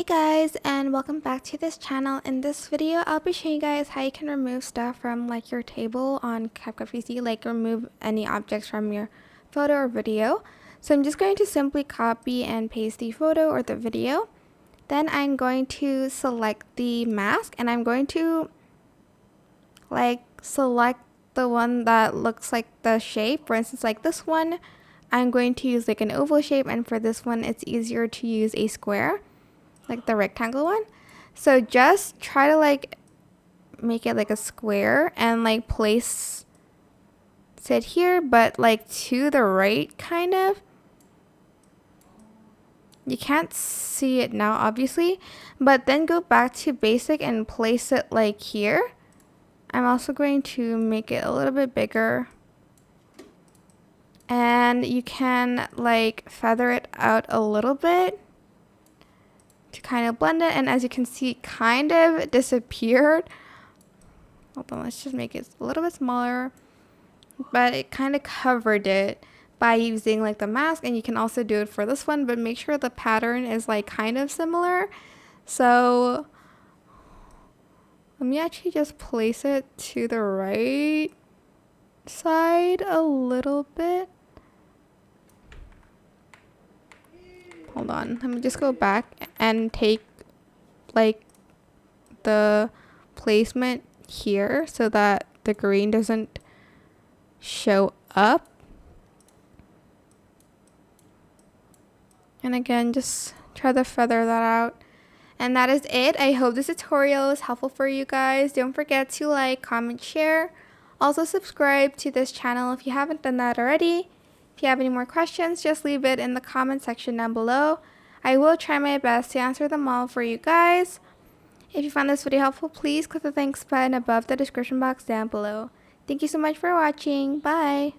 Hey guys, and welcome back to this channel. In this video I'll be showing you guys how you can remove stuff from like your table on CapCut PC, like remove any objects from your photo or video. So I'm just going to simply copy and paste the photo or the video. Then I'm going to select the mask and I'm going to select the one that looks like the shape. For instance, like this one, I'm going to use like an oval shape, and for this one it's easier to use a square, like the rectangle one. So just try to make it like a square and like place it here, but like to the right kind of. You can't see it now obviously, but then go back to basic and place it like here. I'm also going to make it a little bit bigger, and you can like feather it out a little bit to kind of blend it, and as you can see it kind of disappeared. Hold on, let's just make it a little bit smaller, but it kind of covered it by using like the mask, and you can also do it for this one, but make sure the pattern is like kind of similar. So let me actually just place it to the right side a little bit. Hold on, let me just go back and take like the placement here so that the green doesn't show up. And again, just try to feather that out. And that is it. I hope this tutorial is helpful for you guys. Don't forget to like, comment, share. Also subscribe to this channel if you haven't done that already. If you have any more questions, just leave it in the comment section down below. I will try my best to answer them all for you guys. If you found this video helpful, please click the thanks button above the description box down below. Thank you so much for watching. Bye!